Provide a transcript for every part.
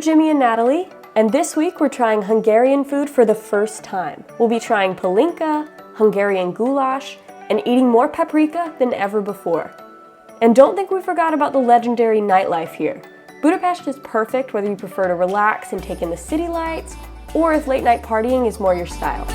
Jimmy and Natalie, and this week we're trying Hungarian food for the first time. We'll be trying palinka, Hungarian goulash, and eating more paprika than ever before. And don't think we forgot about the legendary nightlife here. Budapest is perfect whether you prefer to relax and take in the city lights, or if late night partying is more your style.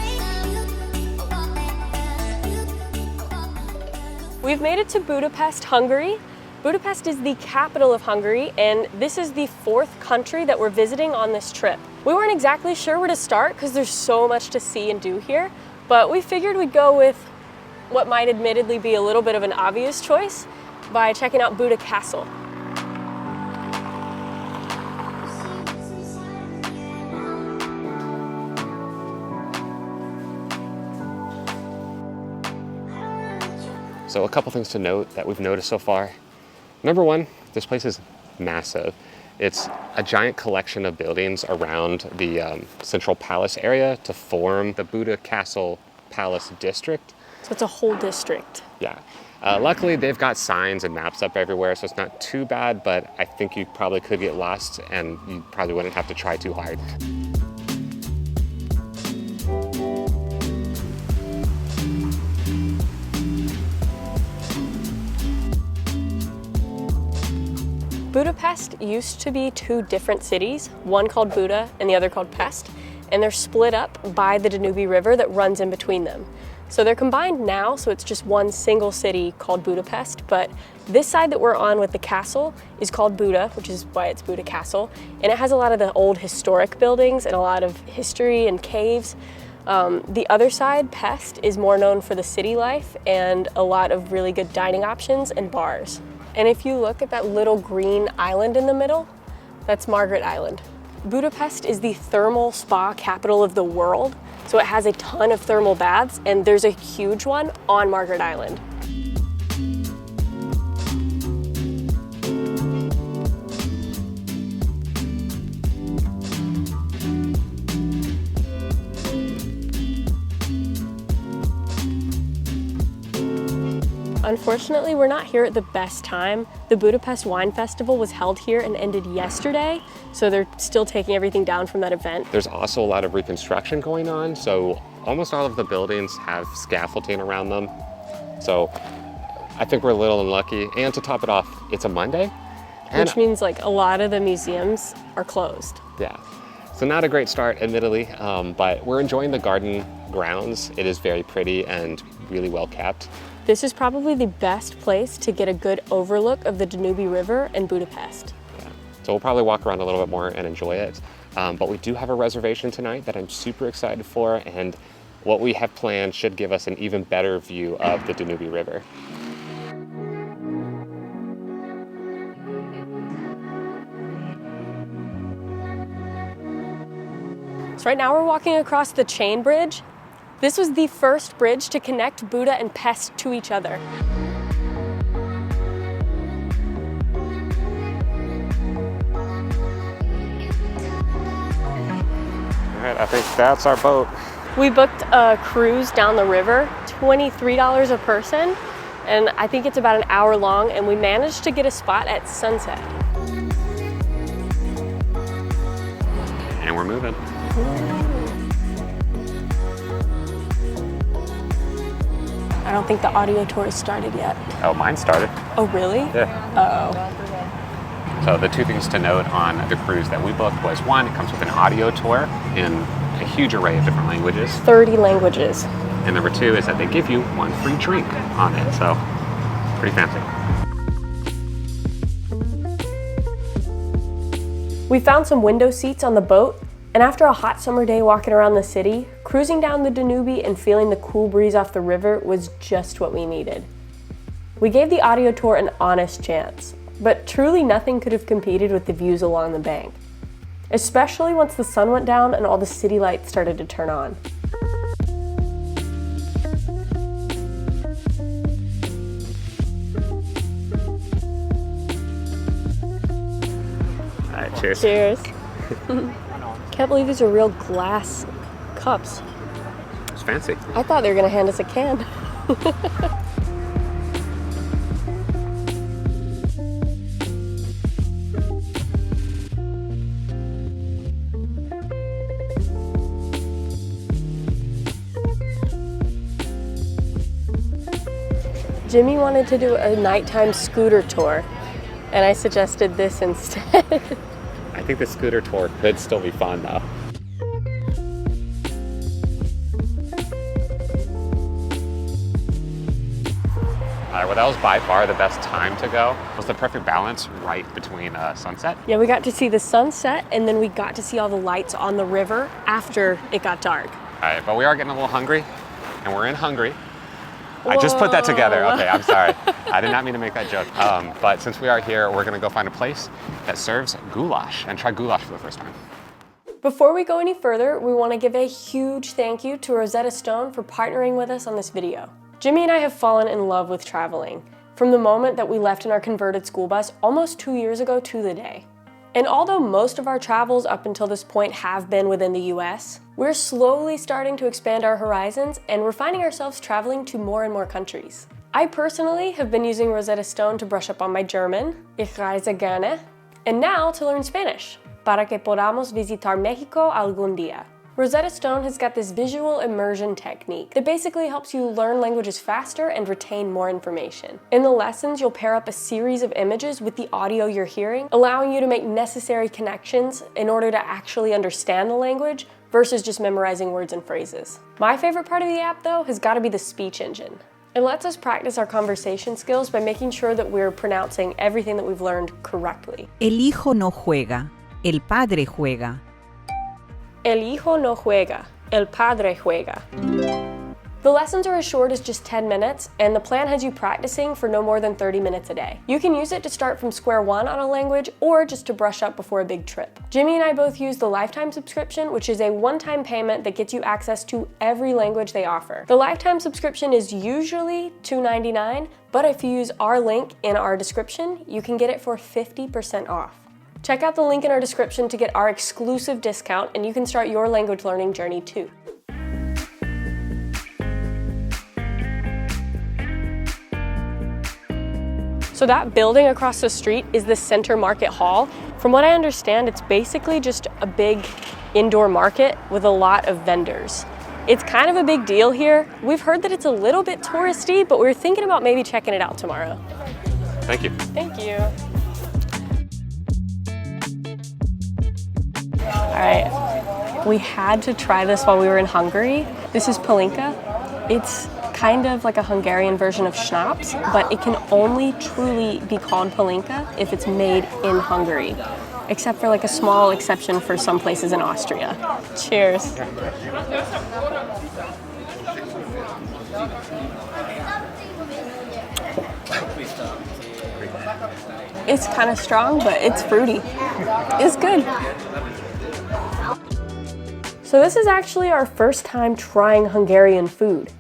We've made it to Budapest, Hungary. Budapest is the capital of Hungary, and this is the 4th country that we're visiting on this trip. We weren't exactly sure where to start because there's so much to see and do here, but we figured we'd go with what might admittedly be a little bit of an obvious choice by checking out Buda Castle. So a couple things to note that we've noticed so far. Number one, this place is massive. It's a giant collection of buildings around the central palace area to form the Buda Castle Palace district. So it's a whole district. Yeah. Luckily, they've got signs and maps up everywhere, so it's not too bad, but I think you probably could get lost and you probably wouldn't have to try too hard. Budapest used to be 2 different cities, one called Buda and the other called Pest, and they're split up by the Danube River that runs in between them. So they're combined now, so it's just one single city called Budapest, but this side that we're on with the castle is called Buda, which is why it's Buda Castle, and it has a lot of the old historic buildings and a lot of history and caves. The other side, Pest, is more known for the city life and a lot of really good dining options and bars. And if you look at that little green island in the middle, that's Margaret Island. Budapest is the thermal spa capital of the world, so it has a ton of thermal baths, and there's a huge one on Margaret Island. Unfortunately, we're not here at the best time. The Budapest Wine Festival was held here and ended yesterday, so they're still taking everything down from that event. There's also a lot of reconstruction going on, so almost all of the buildings have scaffolding around them. So I think we're a little unlucky. And to top it off, it's a Monday. Which means like a lot of the museums are closed. Yeah, so not a great start, admittedly, but we're enjoying the garden grounds. It is very pretty and really well kept. This is probably the best place to get a good overlook of the Danube River and Budapest. Yeah. So we'll probably walk around a little bit more and enjoy it. But we do have a reservation tonight that I'm super excited for, and what we have planned should give us an even better view of the Danube River. So right now we're walking across the chain bridge. This was the first bridge to connect Buda and Pest to each other. All right, I think that's our boat. We booked a cruise down the river, $23 a person, and I think it's about an hour long, and we managed to get a spot at sunset. And we're moving. I don't think the audio tour has started yet. Oh, mine started. Oh, really? Yeah. Uh-oh. So the 2 things to note on the cruise that we booked was, 1, it comes with an audio tour in a huge array of different languages. 30 languages. And number 2 is that they give you 1 free drink on it, so pretty fancy. We found some window seats on the boat, and after a hot summer day walking around the city, cruising down the Danube and feeling the cool breeze off the river was just what we needed. We gave the audio tour an honest chance, but truly nothing could have competed with the views along the bank, especially once the sun went down and all the city lights started to turn on. All right, cheers. Cheers. Can't believe these are real glass cups. It's fancy. I thought they were gonna hand us a can. Jimmy wanted to do a nighttime scooter tour, and I suggested this instead. I think the scooter tour could still be fun though. All right, well that was by far the best time to go. It was the perfect balance right between sunset. Yeah, we got to see the sunset, and then we got to see all the lights on the river after it got dark. All right, but we are getting a little hungry, and we're in Hungary. I just put that together. Okay, I'm sorry. I did not mean to make that joke. But since we are here, we're gonna go find a place that serves goulash and try goulash for the first time. Before we go any further, we want to give a huge thank you to Rosetta Stone for partnering with us on this video. Jimmy and I have fallen in love with traveling from the moment that we left in our converted school bus almost 2 years ago to the day. And although most of our travels up until this point have been within the US, we're slowly starting to expand our horizons, and we're finding ourselves traveling to more and more countries. I personally have been using Rosetta Stone to brush up on my German, ich reise gerne, and now to learn Spanish, para que podamos visitar México algún día. Rosetta Stone has got this visual immersion technique that basically helps you learn languages faster and retain more information. In the lessons, you'll pair up a series of images with the audio you're hearing, allowing you to make necessary connections in order to actually understand the language versus just memorizing words and phrases. My favorite part of the app, though, has got to be the speech engine. It lets us practice our conversation skills by making sure that we're pronouncing everything that we've learned correctly. El hijo no juega, el padre juega. El hijo no juega, el padre juega. The lessons are as short as just 10 minutes, and the plan has you practicing for no more than 30 minutes a day. You can use it to start from square one on a language, or just to brush up before a big trip. Jimmy and I both use the lifetime subscription, which is a one-time payment that gets you access to every language they offer. The lifetime subscription is usually $2.99, but if you use our link in our description, you can get it for 50% off. Check out the link in our description to get our exclusive discount, and you can start your language learning journey too. So that building across the street is the Center Market Hall. From what I understand, it's basically just a big indoor market with a lot of vendors. It's kind of a big deal here. We've heard that it's a little bit touristy, but we're thinking about maybe checking it out tomorrow. Thank you. Thank you. All right, we had to try this while we were in Hungary. This is Palinka. It's kind of like a Hungarian version of schnapps, but it can only truly be called Palinka if it's made in Hungary, except for like a small exception for some places in Austria. Cheers. It's kind of strong, but it's fruity. It's good. So this is actually our first time trying Hungarian food.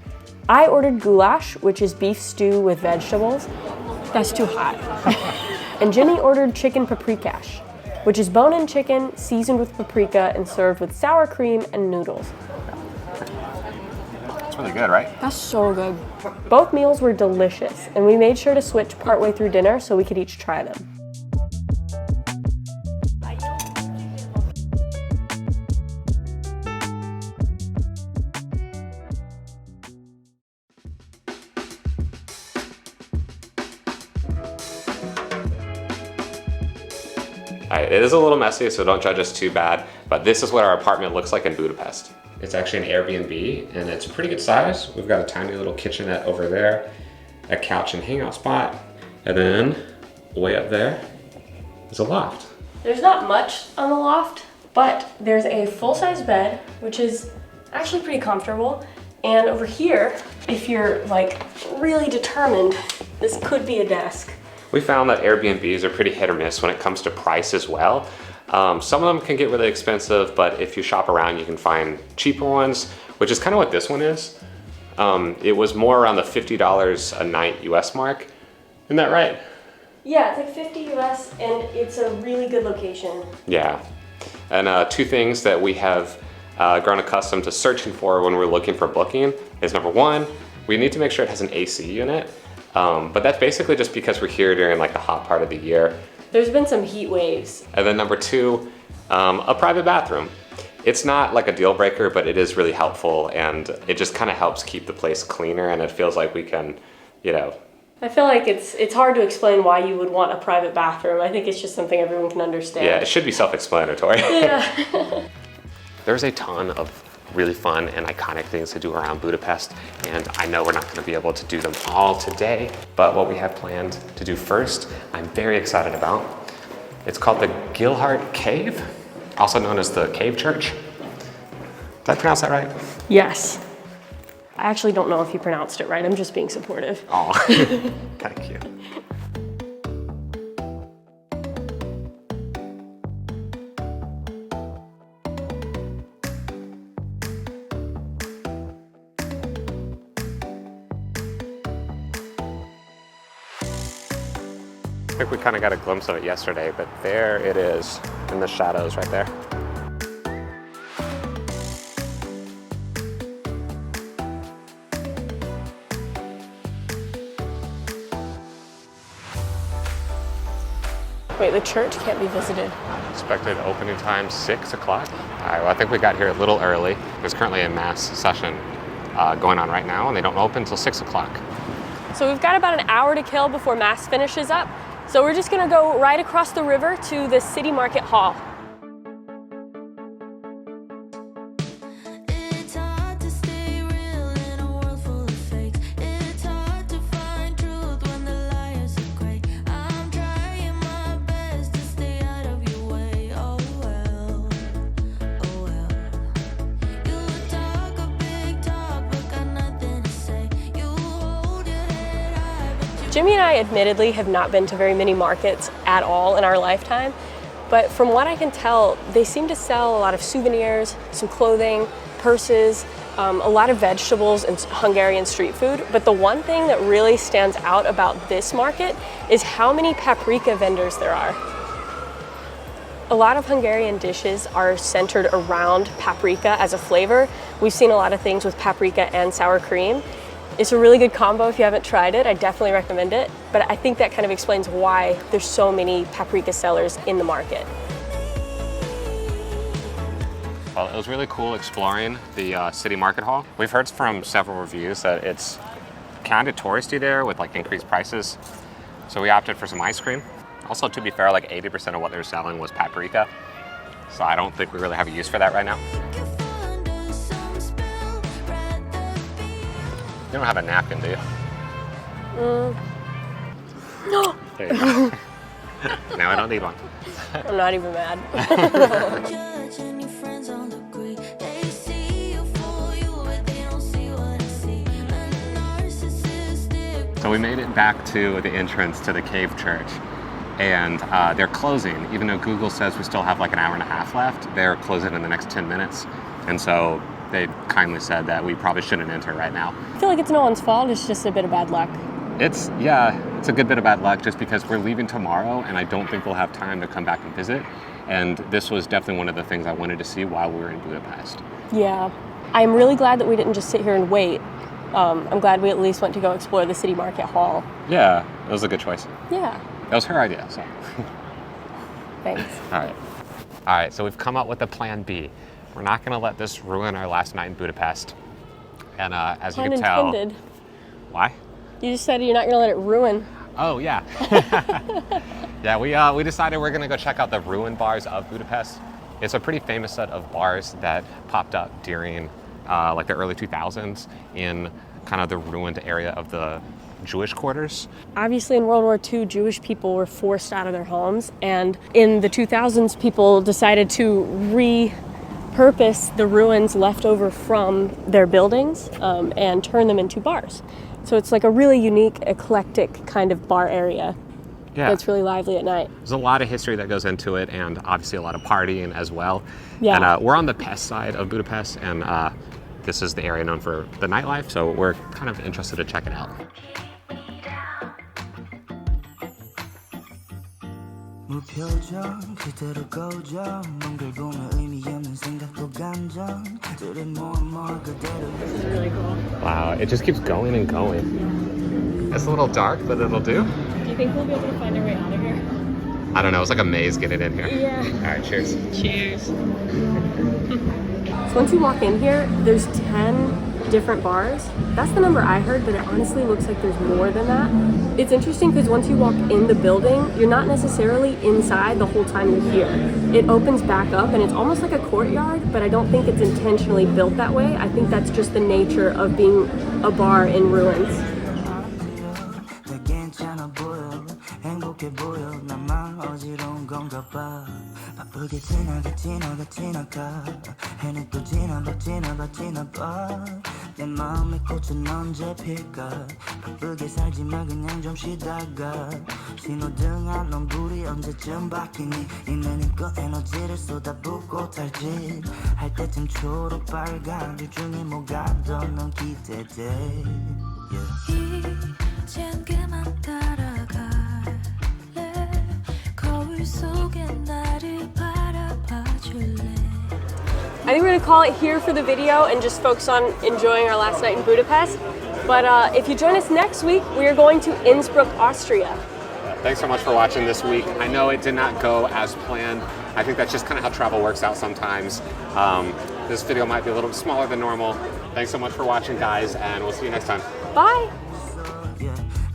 I ordered goulash, which is beef stew with vegetables. That's too hot. And Jimmy ordered chicken paprikash, which is bone-in chicken seasoned with paprika and served with sour cream and noodles. It's really good, right? That's so good. Both meals were delicious, and we made sure to switch partway through dinner so we could each try them. It is a little messy, so don't judge us too bad, but this is what our apartment looks like in Budapest. It's actually an Airbnb, and it's pretty good size. We've got a tiny little kitchenette over there, a couch and hangout spot, and then way up there is a loft. There's not much on the loft, but there's a full-size bed, which is actually pretty comfortable. And over here, if you're like really determined, this could be a desk. We found that Airbnbs are pretty hit or miss when it comes to price as well. Some of them can get really expensive, but if you shop around, you can find cheaper ones, which is kind of what this one is. It was more around the $50 a night US mark. Isn't that right? Yeah, it's like 50 US, and it's a really good location. Yeah, and two things that we have grown accustomed to searching for when we're looking for booking is number one, we need to make sure it has an AC unit. But that's basically just because we're here during like the hot part of the year. There's been some heat waves. And then number two, a private bathroom. It's not like a deal breaker, but it is really helpful, and it just kind of helps keep the place cleaner, and it feels like we can, you know, I feel like it's hard to explain why you would want a private bathroom. I think it's just something everyone can understand. Yeah, it should be self-explanatory. Yeah. There's a ton of really fun and iconic things to do around Budapest, and I know we're not going to be able to do them all today, but what we have planned to do first, I'm very excited about. It's called the Gellért Cave, also known as the Cave Church. Did I pronounce that right? Yes. I actually don't know if you pronounced it right. I'm just being supportive. Oh, thank you. I think we kind of got a glimpse of it yesterday, but there it is in the shadows right there. Wait, the church can't be visited. Expected opening time 6 o'clock. All right, well, I think we got here a little early. There's currently a mass session going on right now, and they don't open until 6 o'clock. So we've got about an hour to kill before mass finishes up. So we're just gonna go right across the river to the city market hall. Jimmy and I admittedly have not been to very many markets at all in our lifetime, but from what I can tell, they seem to sell a lot of souvenirs, some clothing, purses, a lot of vegetables and Hungarian street food. But the one thing that really stands out about this market is how many paprika vendors there are. A lot of Hungarian dishes are centered around paprika as a flavor. We've seen a lot of things with paprika and sour cream. It's a really good combo if you haven't tried it. I definitely recommend it. But I think that kind of explains why there's so many paprika sellers in the market. Well, it was really cool exploring the city market hall. We've heard from several reviews that it's kind of touristy there with like increased prices. So we opted for some ice cream. Also, to be fair, like 80% of what they were selling was paprika. So I don't think we really have a use for that right now. You don't have a napkin, do you? No. There you go. Now I don't need one. I'm not even mad. So we made it back to the entrance to the cave church, and they're closing. Even though Google says we still have like an hour and a half left, they're closing in the next 10 minutes. And so they kindly said that we probably shouldn't enter right now. I feel like it's no one's fault, it's just a bit of bad luck. It's a good bit of bad luck just because we're leaving tomorrow and I don't think we'll have time to come back and visit. And this was definitely one of the things I wanted to see while we were in Budapest. Yeah. I'm really glad that we didn't just sit here and wait. I'm glad we at least went to go explore the city market hall. Yeah, it was a good choice. Yeah. That was her idea, so. Thanks. All right, so we've come up with a plan B. We're not gonna let this ruin our last night in Budapest. And as you can tell. Unintended. Why? You just said you're not gonna let it ruin. Oh, yeah. Yeah, we decided we're gonna go check out the ruin bars of Budapest. It's a pretty famous set of bars that popped up during like the early 2000s in kind of the ruined area of the Jewish quarters. Obviously in World War II, Jewish people were forced out of their homes, and in the 2000s, people decided to repurpose the ruins left over from their buildings and turn them into bars. So it's like a really unique, eclectic kind of bar area. Yeah. It's really lively at night. There's a lot of history that goes into it, and obviously a lot of partying as well. Yeah. And we're on the Pest side of Budapest, and this is the area known for the nightlife, so we're kind of interested to check it out. This is really cool. Wow, it just keeps going and going. It's a little dark, but it'll do. Do you think we'll be able to find our way out of here? I don't know, it's like a maze getting in here. Yeah. All right, cheers. Cheers. So once you walk in here, there's 10 different bars. That's the number I heard, but it honestly looks like there's more than that. It's interesting because once you walk in the building, you're not necessarily inside the whole time you're here. It opens back up and it's almost like a courtyard, but I don't think it's intentionally built that way. I think that's just the nature of being a bar in ruins. 내 마음에 꽃은 언제 필까 바쁘게 살지만 그냥 좀 쉬다가 신호등 안넌 불이 언제쯤 바뀌니 있는 힘껏 에너지를 쏟아붓고 탈진 할 때쯤 초록 빨간 둘 중에 뭐가 더 넌 기대돼 이젠 그만 따라갈래 거울 속에 나를 바라봐 줄래 I think we're gonna call it here for the video and just focus on enjoying our last night in Budapest. But if you join us next week, we are going to Innsbruck, Austria. Thanks so much for watching this week. I know it did not go as planned. I think that's just kind of how travel works out sometimes. This video might be a little bit smaller than normal. Thanks so much for watching, guys, and we'll see you next time. Bye!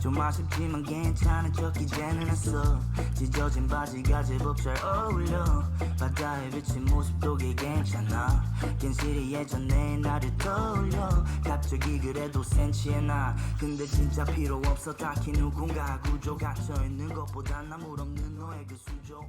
좀 아쉽지만 괜찮은 척 이제는 했어 찢어진 바지가 제법 잘 어울려 바다에 비친 모습도 꽤 괜찮아 괜시리 예전에 나를 떠올려 갑자기 그래도 센치해 나 근데 진짜 필요 없어 딱히 누군가 구조 갇혀있는 것보단 나물 없는 너의 그 수조